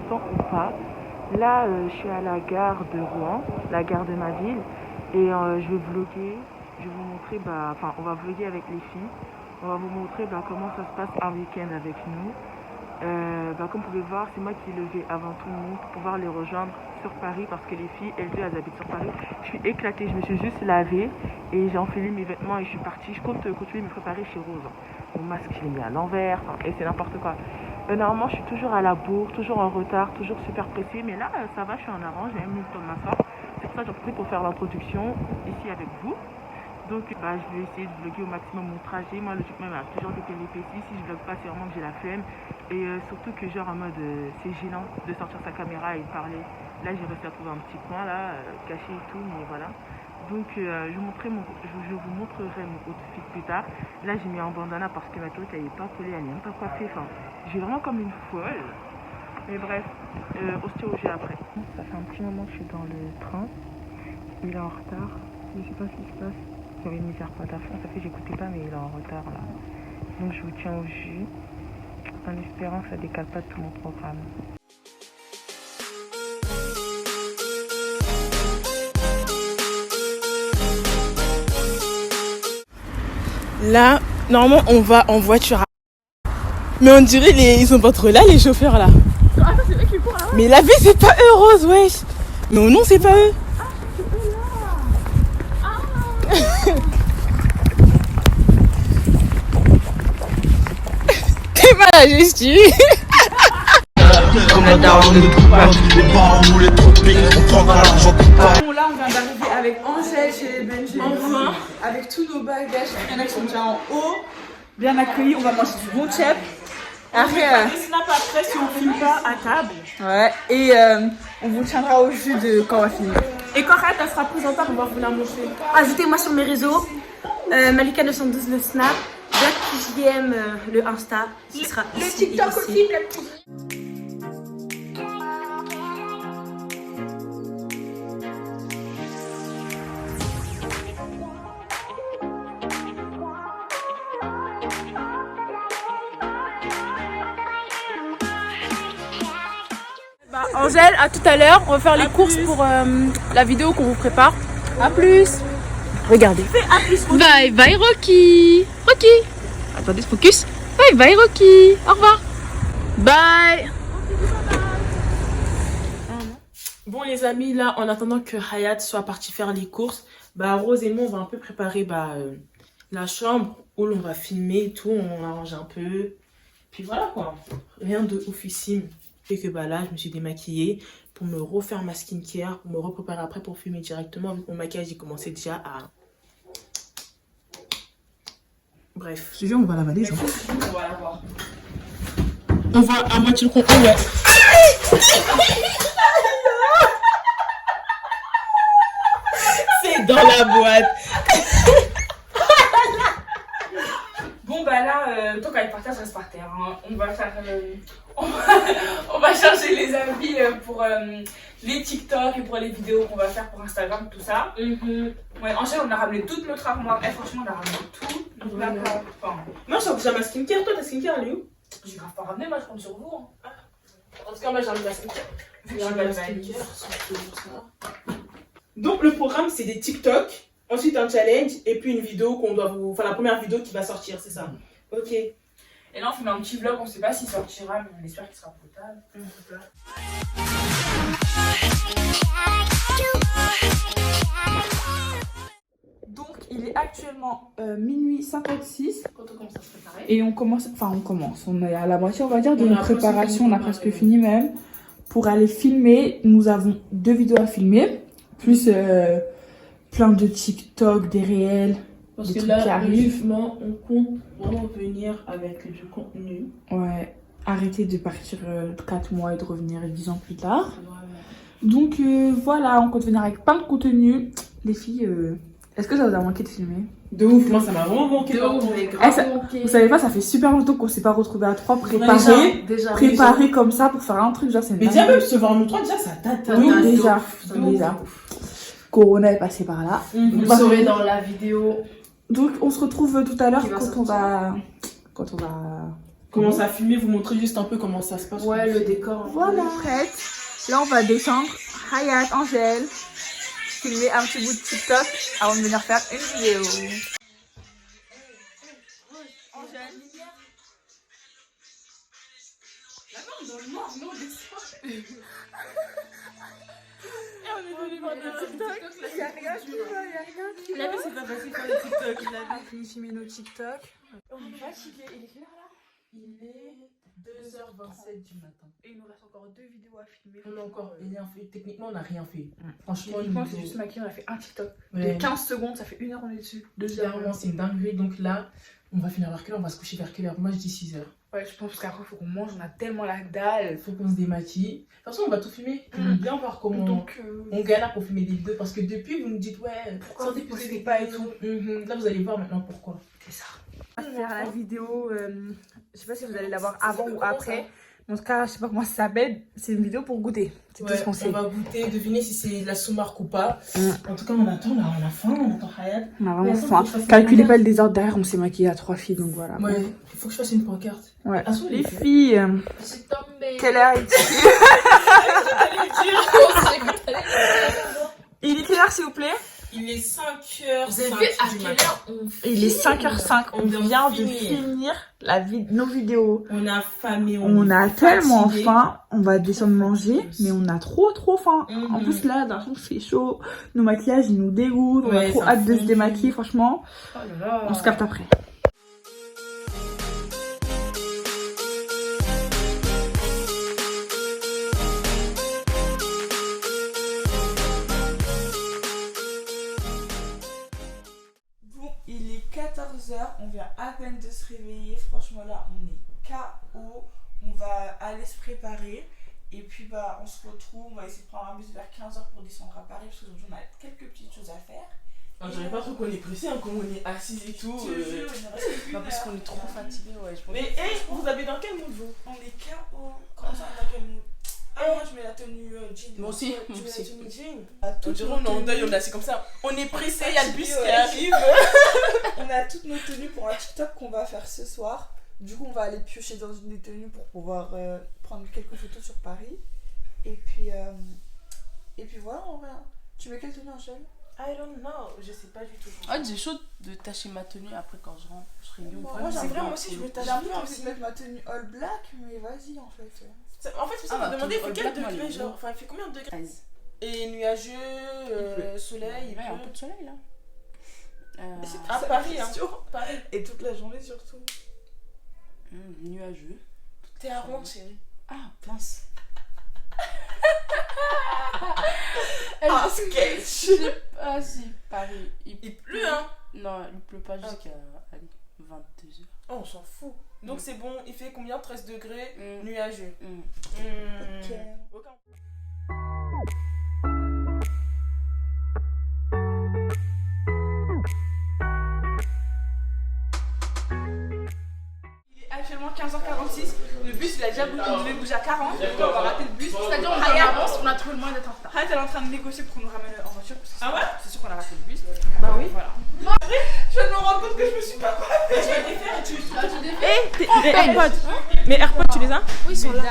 m'entend ou pas. Là, je suis à la gare de Rouen, la gare de ma ville, et je vais vlogger. Je vais vous montrer, on va vlogger avec les filles. On va vous montrer comment ça se passe un week-end avec nous. Comme vous pouvez voir, c'est moi qui ai levé avant tout le monde pour pouvoir les rejoindre sur Paris parce que les filles, elles deux, elles habitent sur Paris. Je suis éclatée, je me suis juste lavée et j'ai enfilé mes vêtements et je suis partie. Je compte continuer de me préparer chez Rose. Mon masque, je l'ai mis à l'envers, et c'est n'importe quoi. Normalement, je suis toujours à la bourre, toujours en retard, toujours super pressée, mais là, ça va, je suis en avance, j'ai même eu le temps de m'asseoir. C'est pour ça que j'en profite pour faire l'introduction ici avec vous. Donc je vais essayer de vlogger au maximum mon trajet. Moi logiquement il m'a toujours des péripéties. Si je vlog pas c'est vraiment que j'ai la flemme. Et surtout que genre en mode c'est gênant de sortir sa caméra et de parler. Là j'ai réussi à trouver un petit coin là, caché et tout, mais voilà. Donc je vous montrerai mon outfit plus tard. Là j'ai mis un bandana parce que ma perruque elle est pas collée, elle n'est même pas coiffée. Enfin, j'ai vraiment comme une folle. Mais bref, on se tient au jeu après. Ça fait un petit moment que je suis dans le train. Il est en retard. Je sais pas ce qui se passe. J'avais mis les AirPods à fond, ça fait que j'écoutais pas, mais il est en retard là. Donc je vous tiens au jus, en espérant que ça décale pas tout mon programme. Là, normalement on va en voiture. Mais on dirait ils sont pas trop là les chauffeurs là. Attends, c'est eux qui courent là. Mais la vie c'est pas eux Rose, wesh. Mais non c'est pas eux. T'es mal à gestu. Bon, là on vient d'arriver avec Angèle chez Benji. Enfin, avec tous nos bagages. Il y en a qui sont déjà en haut. Bien accueillis, on va manger du bon chep. Après, snap après si on filme pas à table. Ouais, et on vous tiendra au jus de quand on va filmer. Et quand Rayat sera présentable, on va vous la montrer. Ajoutez-moi sur mes réseaux, Malika912 le Snap, BlackJM le Insta, ce sera Le ici TikTok et ici. aussi, le petit. Angèle, à tout à l'heure, on va faire les courses pour la vidéo qu'on vous prépare. A plus. Regardez. Bye bye Rocky. Rocky. Attendez, focus. Bye bye Rocky. Au revoir. Bye. Bon les amis, là en attendant que Hayat soit parti faire les courses, Rose et moi on va un peu préparer la chambre où l'on va filmer et tout, on arrange un peu. Puis voilà quoi, rien de oufissime. Et que là je me suis démaquillée pour me refaire ma skincare, pour me repréparer après pour filmer directement. Vu que mon maquillage il commençait déjà à... Bref. Je te jure on va la valider genre. On va la voir. On va à moitié le concours, ouais. C'est dans la boîte. Bon là, tant qu'elle est par terre, je reste par terre. Hein. On va faire, on va chercher les habits pour les TikTok et pour les vidéos qu'on va faire pour Instagram, tout ça. Ouais, en général, on a ramené toute notre armoire. Et franchement, on a ramené tout. Donc là, moi, je sors déjà ma skincare. Toi, ta skincare, elle est où? J'ai grave pas ramené, moi, je compte sur vous. Hein. En tout cas, moi, j'ai ramené ma skincare. Donc, le programme, c'est des TikTok. Ensuite, un challenge et puis une vidéo qu'on doit vous... Enfin, la première vidéo qui va sortir, c'est ça. Ok. Et là, on fait un petit vlog, on sait pas s'il sortira, mais on espère qu'il sera potable. Donc, il est actuellement minuit 56. Quand on commence à se préparer. Et on commence... Enfin, on commence. On est à la moitié, on va dire, de notre préparation. On a presque fini même. Pour aller filmer, nous avons 2 vidéos à filmer. Plus... plein de TikTok, des réels, parce des trucs qui arrivent. On compte vraiment venir avec du contenu. Ouais, arrêter de partir 4 mois et de revenir 10 ans plus tard. Ouais. Donc voilà, on compte venir avec plein de contenu. Les filles, est-ce que ça vous a manqué de filmer? De ouf, moi ça m'a vraiment manqué. Vous savez pas, ça fait super longtemps qu'on s'est pas retrouvés à 3 préparés comme ça pour faire un truc. Genre, c'est mais déjà, même se voir nous 3, déjà ça date. Oui, déjà. Corona est passé par là. Vous le saurez dans la vidéo. Donc on se retrouve tout à l'heure quand on va commence à filmer, vous montrez juste un peu comment ça se passe. Ouais, le décor. Voilà. Prête. Là, on va descendre. Hayat, Angèle. Filmer un petit bout de TikTok avant de venir faire une vidéo. La vie, c'est pas facile faire le TikTok. On a fini de filmer nos TikTok. On est fatigué. Il est quelle heure là? Il est 2h27 du matin. Et il nous reste encore 2 vidéos à filmer. On a encore rien fait. Techniquement, on n'a rien fait. Franchement, Techniquement, c'est juste maquillé. On a fait un TikTok. Ouais. De 15 secondes, ça fait 1 heure, on est dessus. 2 heures. Clairement, c'est une dinguerie. Donc là, on va finir vers quelle heure? On va se coucher vers quelle heure? Moi, je dis 6h. Ouais, je pense qu'après, il faut qu'on mange. On a tellement la dalle. Il faut qu'on se démaquille. De toute façon, on va tout filmer. On va bien voir comment Donc, on galère pour filmer des vidéos. Parce que depuis, vous nous dites, ouais, pourquoi sortez vous plus postez des pas et vidéos. tout. Là, vous allez voir maintenant pourquoi. c'est ça. On va faire la vidéo. Je sais pas si vous allez la voir avant ou après. En tout cas, je sais pas comment ça s'appelle. C'est une vidéo pour goûter. C'est tout ce qu'on sait. On va goûter, deviner si c'est de la sous-marque ou pas. En tout cas, on attend, là, on a faim, on attend Hayat. On a vraiment Ouais, faim. faut que je fasse Calculez une pas le désordre derrière. On s'est maquillé à 3 filles, donc voilà. Ouais, il faut que je fasse une pancarte. Ouais. Ah, soit Les filles, Je suis tombée. quelle heure est-il? Il est quelle heure, s'il vous plaît? Il est 5h. Vous avez vu à quelle heure on filme? Il est 5h05. On vient de finir nos vidéos. On a faim et On a est tellement fatigué. faim. On va descendre manger, mais on a trop faim. Mhm. En plus, là, d'un coup, c'est chaud. Nos maquillages, ils nous dégoûtent. On a Ouais, trop ça hâte de se fondu. démaquiller, franchement. Oh là là. On se capte après. Bon, il est 14h, on vient à peine de se réveiller. Franchement, là, on est KO. On va aller se préparer. Et puis, bah, on se retrouve. On va essayer de prendre un bus vers 15h pour descendre à Paris. Parce qu'aujourd'hui, on a quelques petites choses à faire. On dirait pas trop qu'on est pressé, hein, comme on est assis et tout. Je te jure, il nous reste une Non, parce heure. qu'on est trop fatigué, ouais. Je pense. Mais, hey, vous avez dans quel mood, vous? On est KO. Comment ça, dans quel mood? Ah, moi, je mets la tenue jean. Moi aussi, Tu moi mets aussi. la tenue jean. On dirait on est en deuil, on est assis comme ça. On est pressé, il y a le bus qui Ouais. arrive. On a toutes nos tenues pour un TikTok qu'on va faire ce soir. Du coup, on va aller piocher dans une des tenues pour pouvoir prendre quelques photos sur Paris. Et puis voilà, on va. Tu mets quelle tenue, Angèle? I don't know, je sais pas du tout. Ah, j'ai chaud de tâcher ma tenue après quand je rentre. Je serai mieux. Moi, c'est vrai, moi aussi, je veux J'ai tâcher un peu bien envie aussi. de mettre ma tenue all black, mais vas-y en fait. En fait, c'est ça, Ah, on m'a demandé, il bah, fait tout quel black, moi, degré, les genre? Enfin, il fait combien de degrés? 13. Et nuageux, soleil, Il y a un peu pleut. de soleil là. À Paris, hein. question. Paris. Et toute la journée surtout. Nuageux. T'es à Rouen, chérie. Ah, mince. Ah, sketch. Ah, si, Paris. Il pleut, hein. Non, il pleut pas jusqu'à 22h. Oh, on s'en fout. Donc c'est bon, il fait combien? 13 degrés, Mm. nuageux. Ok. Aucun- Il est actuellement 15h46. Le bus il a déjà bougé, on devait bouger à 40. Donc on va rater le bus. C'est-à-dire, on Hayat, avance, on a trouvé le moyen d'être en retard. Hayat, elle est en train de négocier pour qu'on nous ramène en voiture. Parce que Ah ouais? c'est sûr qu'on a raté le bus. Bah oui. Voilà. Je viens de me rendre compte que je me suis pas coiffée. Je vais les faire et tu Les AirPods. Mes AirPods, tu les as? Oui, ils sont là.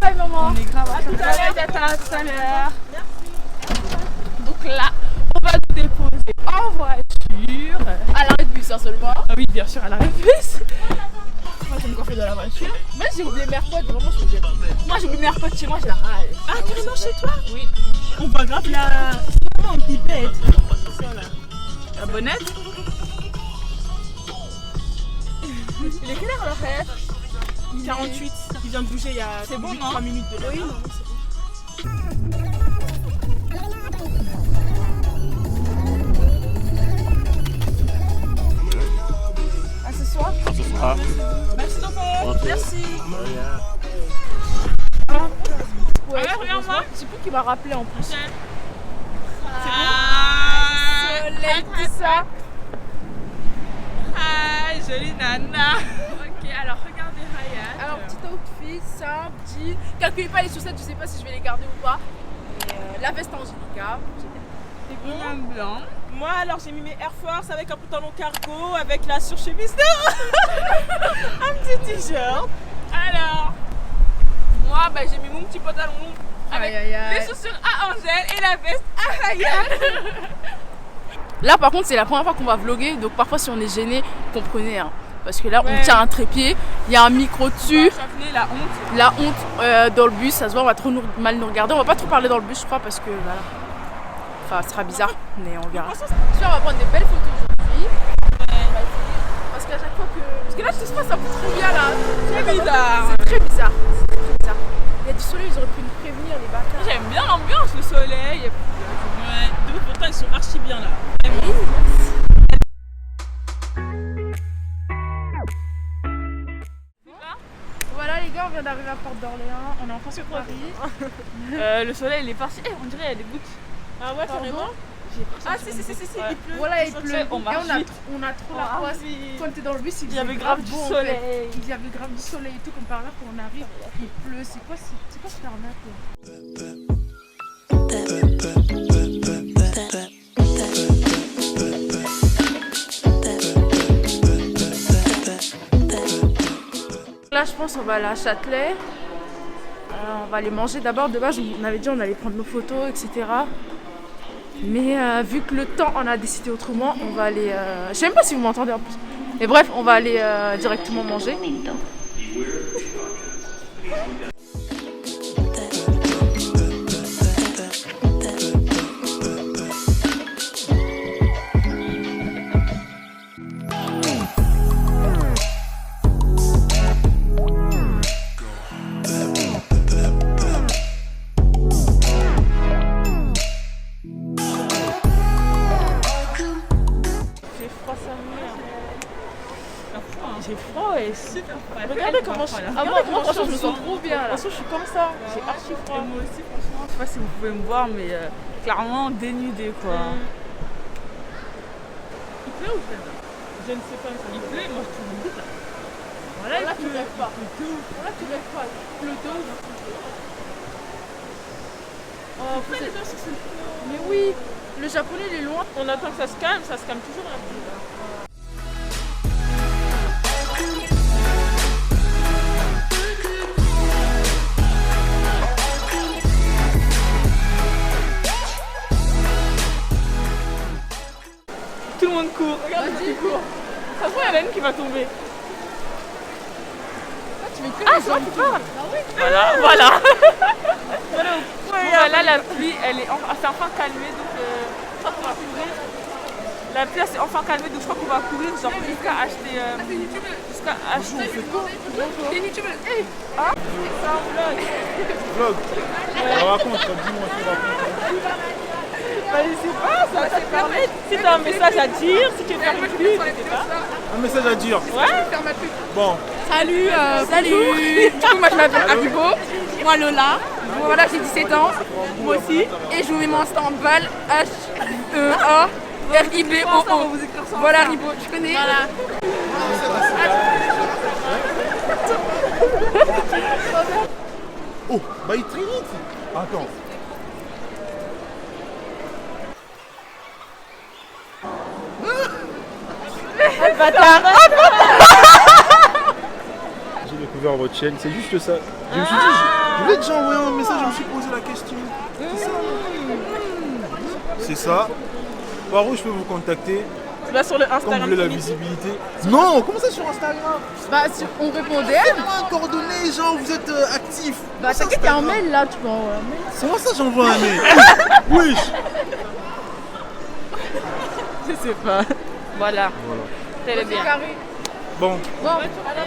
Bye maman. On est grave. À tout à l'heure, Tata, à tout à l'heure. Donc là, on va nous déposer en voiture. À l'arrêt de bus, hein, seulement. Ah oui, bien sûr, à l'arrêt de bus. Moi, je vais me coiffer dans la voiture. Moi, j'ai oublié mes AirPods, vraiment, je me dis. Moi, j'ai oublié mes AirPods chez moi, j'ai la rage. Ah, carrément chez toi? Oui. On voit grave la. C'est vraiment en pipette. Ça là. La bonnette. Il est quelle heure, le rêve? 48. Il vient de bouger il y a C'est bon, 3 non? minutes de là. Oui, non, c'est bon. À ce soir. Merci, tonton. Merci. Ouais, regarde-moi. Je sais plus qui m'a rappelé en plus. Soleil, tout ça. Ah, jolie nana. Ok, alors regardez Hayat. Alors, petit outfit, simple, jean. Calculez pas les chaussettes, je sais pas si je vais les garder ou pas. Mais la veste Angelica. Blanc. Moi alors j'ai mis mes Air Force avec un pantalon cargo, avec la surchemise un petit t-shirt. Alors, moi bah, j'ai mis mon petit pantalon avec les chaussures à Angèle et la veste à Ryan. Là par contre c'est la première fois qu'on va vlogger, donc parfois si on est gêné, comprenez hein. Parce que là on tient un trépied, il y a un micro dessus. La honte dans le bus, ça se voit, on va trop mal nous regarder. On va pas trop parler dans le bus je crois parce que voilà. Enfin ce sera bizarre, mais on verra. J'espère on va prendre des belles photos aujourd'hui. Parce qu'à chaque fois que... Parce que là tout se passe un peu trop bien là. C'est bizarre. C'est très bizarre. C'est très bizarre. Il y a du soleil, ils auraient pu nous prévenir les bâtards. J'aime bien l'ambiance, le soleil. Ouais, deux pourtant ils sont archi bien là. Voilà les gars, on vient d'arriver à Porte d'Orléans, on est enfin sur Paris. Le soleil il est parti. On dirait il y a des gouttes. Ah ouais, carrément. Ah si, il pleut. Voilà, il pleut. On marche vite. On a trop la poisse. Quand t'es dans le bus, il y avait grave du soleil. Il y avait grave du soleil et tout, comme par là, quand on arrive, il pleut. C'est quoi cette arnaque là, je pense qu'on va aller à Châtelet. On va aller manger d'abord. De base, on avait dit on allait prendre nos photos, etc. Mais vu que le temps on a décidé autrement, on va aller... Je sais même pas si vous m'entendez en plus. Mais bref, on va aller directement manger. J'ai froid et super froid. Regardez comment je suis. Moi franchement je me sens trop bien là. Franchement je suis comme ça. J'ai archi froid. Et moi aussi franchement. Je sais pas si vous pouvez me voir mais clairement dénudée quoi. Il pleut ou pas? Je ne sais pas. Il pleut et moi je trouve vite là. Voilà il pleut. Là tu rêves pas. Il pleut d'eau. Oh, mais oui, le japonais il est loin. On attend que ça se calme toujours un peu. Tout le monde court, regarde qui court. Ça se voit, il y en a une qui va tomber. Ah, c'est moi qui parle. Voilà. Là, la pluie, elle est enfin calmée, donc je crois qu'on va courir. La pluie, elle s'est enfin calmée, donc je crois qu'on va courir genre jusqu'à acheter... jusqu'à acheter... Ah, c'est un vlog. Vlog. Raconte, dis-moi, tu racontes. Bah, je sais pas, ça te permet. Si t'as un message à dire, si tu veux faire une pub, je sais pas. Un message à dire. Ouais. Bon. Salut. Du coup, moi je m'appelle Abibo, moi Lola. Voilà, j'ai 17 ans, moi aussi. Et je vous mets mon Insta en balle, H-E-A-R-I-B-O-O. Voilà, Ribo, tu connais. Voilà. Oh, bah il très vite. Attends. Bâtard. J'ai découvert votre chaîne, c'est juste ça. Je me suis dit, je voulais déjà envoyer un message, je me suis posé la question. C'est ça. C'est ça. Par où je peux vous contacter? Tu vas sur le Quand vous Instagram. voulez la visibilité. Non, comment ça sur Instagram? Bah, on répond DM. Faites-moi un coordonnées, genre vous êtes actif. Bah, t'inquiète, il y a un mail là, tu peux envoyer un mail. C'est moi ça, j'envoie un mail. Oui. Je sais pas. Voilà. C'est bien. Bon,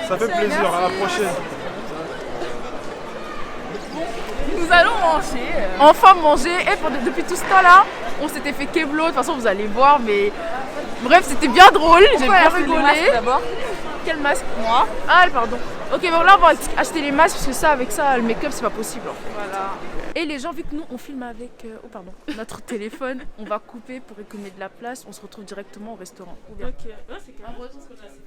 ça fait plaisir, à la prochaine. Nous allons manger. Enfin manger. Et depuis tout ce temps-là, on s'était fait keblo. De toute façon, vous allez voir. Mais bref, c'était bien drôle. J'ai bien rigolé. D'abord. Quel masque? Moi. Ah, pardon. Ok, bon là, on va acheter les masques parce que ça, avec ça, le make-up, c'est pas possible. Voilà. Et les gens, vu que nous, on filme avec notre téléphone, on va couper pour économiser de la place. On se retrouve directement au restaurant. Ok. Ouais, c'est carré.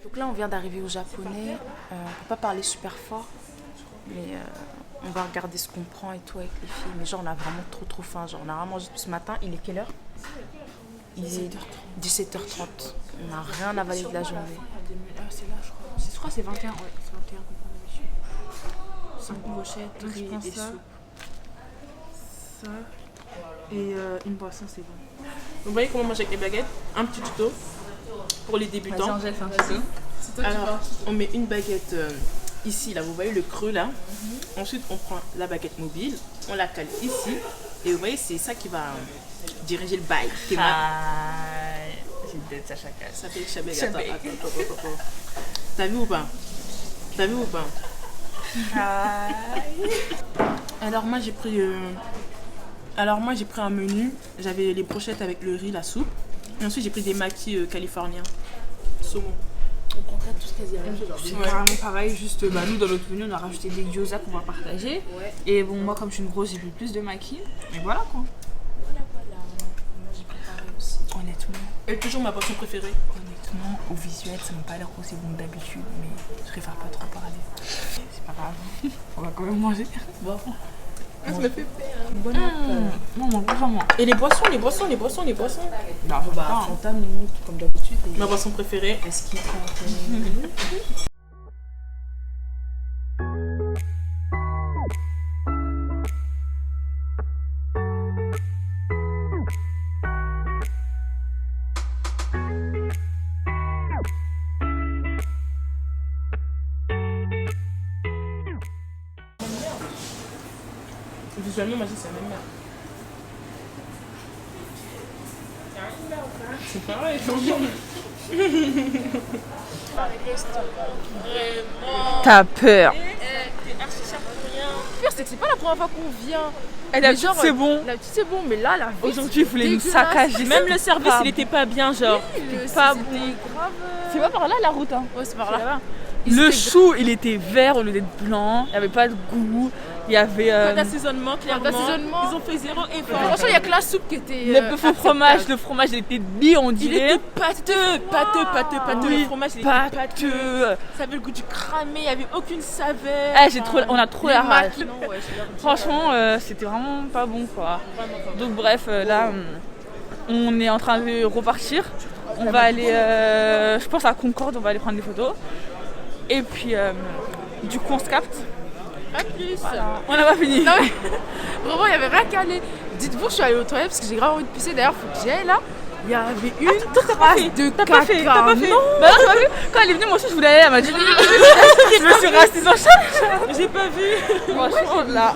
Donc là, on vient d'arriver au japonais. On peut pas parler super fort, mais On va regarder ce qu'on prend et tout avec les filles. Mais genre, on a vraiment trop faim. Genre, on a vraiment mangé depuis ce matin. Il est quelle heure? Il est 17h30. On n'a rien avalé de la journée. C'est là, je crois. Je crois que c'est 21. Ouais, c'est 21 qu'on prend d'habitude. 5 brochettes, riz et soupe. Ça. Et une boisson, c'est bon. Vous voyez comment on mange avec les baguettes? Un petit tuto pour les débutants. Angèle, c'est un tuto. Alors, on met une baguette ici, là, vous voyez le creux là. Ensuite, on prend la baguette mobile, on la cale ici. Et vous voyez, c'est ça qui va diriger le bail. J'ai une tête à chacal. Ça fait Chabeg. Attends. T'as vu ou pas? T'as vu ou pas? Alors moi j'ai pris un menu. J'avais les brochettes avec le riz, la soupe. Et ensuite j'ai pris des maquis californiens. Saumon. On prendrait tout ce quasi la même chose. C'est carrément pareil, juste nous dans notre menu on a rajouté des gyoza qu'on va partager. Ouais. Et bon moi comme je suis une grosse j'ai pris plus de maquis. Mais voilà quoi. Voilà. Moi j'ai préparé aussi. Honnêtement. Et toujours ma boisson préférée. Honnêtement, au visuel ça m'a pas l'air aussi bon que d'habitude, mais je préfère pas trop parler. C'est pas grave. On va quand même manger. Bon. Ça me fait peur. Bonne non, vraiment. Et les boissons. Non, Fanta, nous, comme d'habitude. Ma boisson préférée. Est-ce qu'il compte? Visuellement, moi c'est la même merde. C'est pareil, T'as peur. T'es archi cher pour rien. Le pire, c'est que c'est pas la première fois qu'on vient. Et la petite c'est bon. La petite c'est bon, mais là, la vie, Aujourd'hui, il voulait nous saccager. Même le service, il était pas bien, genre. pas bon. Grave. C'est pas par là la route, hein. Ouais, c'est par là. Le chou, il était vert au lieu d'être blanc. Il n'y avait pas de goût. Il y avait. Pas d'assaisonnement, clairement. D'assaisonnement. Ils ont fait zéro effort. Franchement, il y a que la soupe qui était. Le faux fromage, le fromage, il était dit, on Il dirait. était pâteux. Oui, Le fromage, il était pâteux. pâteux. Ça avait le goût du cramé, il n'y avait aucune saveur. On a trop la rage. Non, ouais, Franchement, c'était vraiment pas bon, quoi. Donc, bref, là, on est en train de repartir. On va aller, je pense, à Concorde, on va aller prendre des photos. Et puis, du coup, on se capte. Pas plus. Voilà. On n'a pas fini. Non, mais vraiment, il n'y avait rien qu'à aller. Dites-vous que je suis allée aux toilettes parce que j'ai grave envie de pisser. D'ailleurs, faut que j'y aille là. Il y avait une trace de caca. T'as pas fait. Non. Bah non, t'as pas vu. Quand elle est venue, moi aussi, je voulais aller. Elle m'a dit. Je me suis rassise en chaque. J'ai pas vu. Franchement, la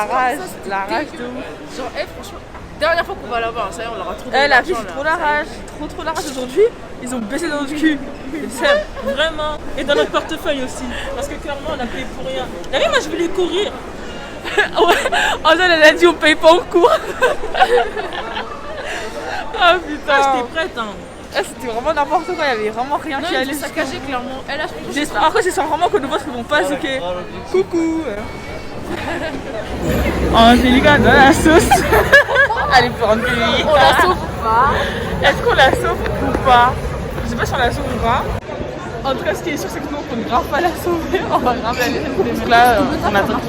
rage de ouf. Genre, franchement, dernière fois qu'on va là-bas, ça y est, on l'aura trop. La vie, j'ai trop la rage. Trop la rage aujourd'hui. Ils ont baissé dans notre cul. Vraiment. Et dans notre portefeuille aussi. Parce que clairement, on a payé pour rien. T'as vu, moi, je voulais courir. Ouais, Angèle, elle a dit on paye pas en cours. Ah putain. J'étais prête, hein. C'était vraiment n'importe quoi, il y avait vraiment rien qui allait. Saccagé, clairement. Elle a Après, j'espère vraiment que nos boss ne vont pas zoquer. Coucou. Angélica dans la sauce. Allez, prendre des billes. On la sauve pas. Est-ce qu'on la sauve ou pas? Je sais pas si on la sauve ou pas. En tout cas, ce qui est sûr, c'est que nous, on ne grave pas la sauver. On va grave la laisser. Donc là,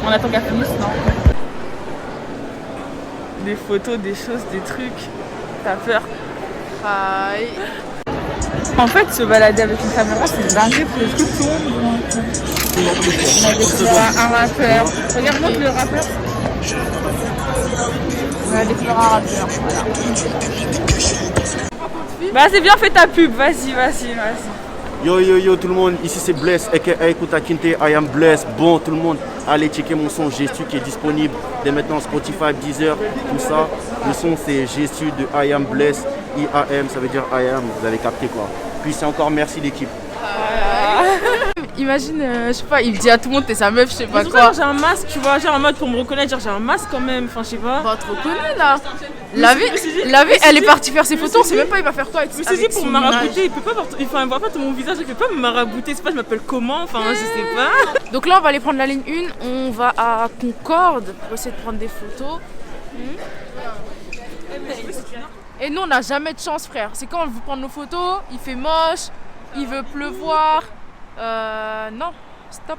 on attend qu'elle finisse, non? Des photos, des choses, des trucs. T'as peur? Aïe. En fait, se balader avec une caméra, c'est dingue pour les trucs tombent. On a découvert un rappeur. Regarde-moi le rappeur. On a découvert un rappeur. Voilà. Bah, c'est bien, fais ta pub. Vas-y. Yo tout le monde, ici c'est Bless, aka Kuta Kinte, I am Bless. Bon tout le monde, allez checker mon son Gestu qui est disponible dès maintenant Spotify, Deezer, tout ça. Le son c'est Gestu de I am Bless, I-A-M, ça veut dire I am, vous avez capté quoi. Puis c'est encore merci l'équipe. Imagine, je sais pas, il dit à tout le monde t'es sa meuf, je sais pas Mais quoi. j'ai un masque, tu vois, genre en mode pour me reconnaître, genre j'ai un masque quand même, enfin je sais pas. Bah trop connu là. La vie, elle est partie faire ses photos, on sait même pas il va faire quoi avec Je me suis dit pour me marabouter, il peut pas voir, enfin il voit pas tout mon visage, il peut pas me marabouter, c'est pas je m'appelle comment, enfin je sais pas. Donc là on va aller prendre la ligne 1, on va à Concorde pour essayer de prendre des photos. Et nous on n'a jamais de chance frère, c'est quand on veut prendre nos photos, il fait moche, il veut pleuvoir. Non, stop.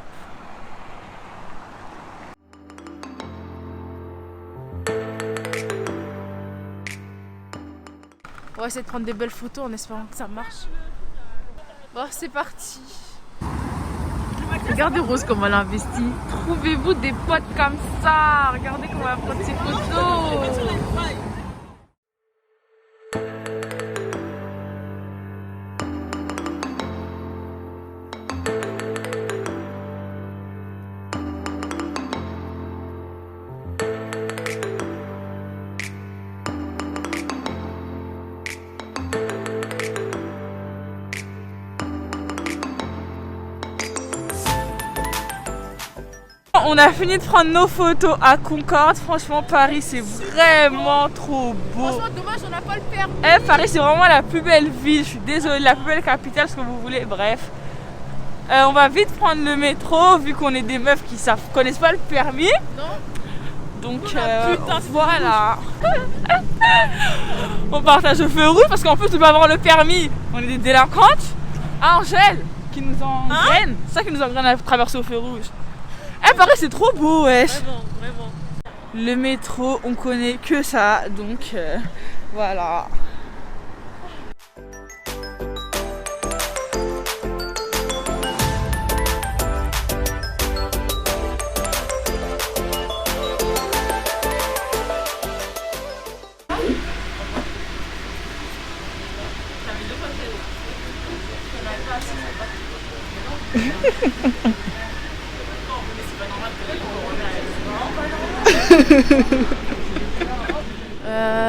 On va essayer de prendre des belles photos en espérant que ça marche. Bon, c'est parti. Regardez Rose comment elle a investi. Trouvez-vous des potes comme ça. Regardez comment elle prend ses photos. On a fini de prendre nos photos à Concorde. Franchement, Paris, c'est vraiment trop beau. Franchement, dommage, on n'a pas le permis. Paris, c'est vraiment la plus belle ville. Je suis désolée, la plus belle capitale, ce que vous voulez. Bref. On va vite prendre le métro, vu qu'on est des meufs qui connaissent pas le permis. Non. Donc, voilà. On partage le feu rouge parce qu'en plus, on peut avoir le permis. On est des délinquantes. Ah, Angèle, qui nous engraine. C'est ça qui nous engraine à traverser au feu rouge. Paris, c'est trop beau, wesh. Vraiment. Le métro, on connaît que ça, donc voilà.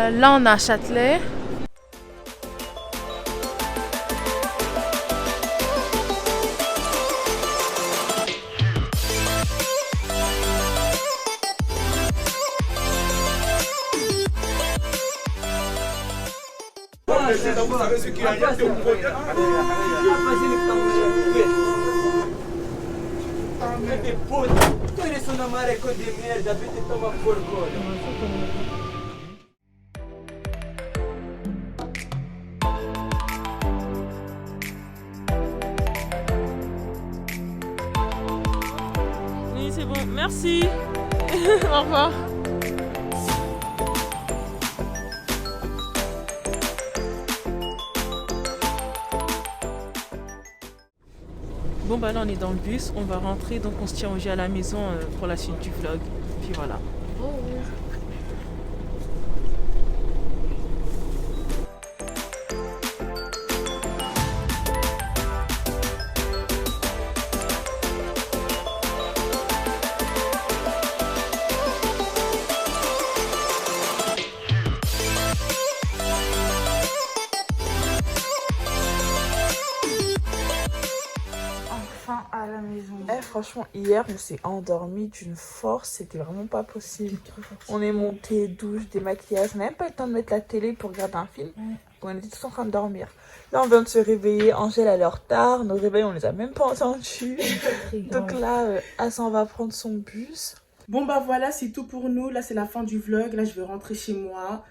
Là, on a Châtelet. Oui, c'est bon. Merci. Au revoir. Bon bah là on est dans le bus, on va rentrer, donc on se tient au jus à la maison pour la suite du vlog. Puis voilà. À la maison. Franchement, hier, on s'est endormi d'une force, c'était vraiment pas possible. On est monté, douche, démaquillage, on n'a même pas eu le temps de mettre la télé pour regarder un film. On était tous en train de dormir. Là, on vient de se réveiller, Angèle elle est en retard, nos réveils, on les a même pas entendus. Donc là, elle s'en va prendre son bus. Bon bah voilà, c'est tout pour nous. Là, c'est la fin du vlog. Là, je vais rentrer chez moi.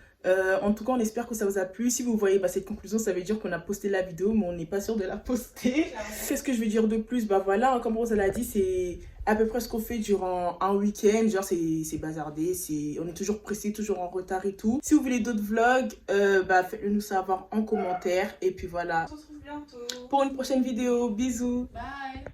En tout cas, on espère que ça vous a plu. Si vous voyez cette conclusion, ça veut dire qu'on a posté la vidéo, mais on n'est pas sûr de la poster. Qu'est-ce que je vais dire de plus? Bah voilà, comme Rose l'a dit, c'est à peu près ce qu'on fait durant un week-end. Genre, c'est bazardé, on est toujours pressé, toujours en retard et tout. Si vous voulez d'autres vlogs, faites-le nous savoir en commentaire. Et puis voilà, on se retrouve bientôt pour une prochaine vidéo. Bisous. Bye.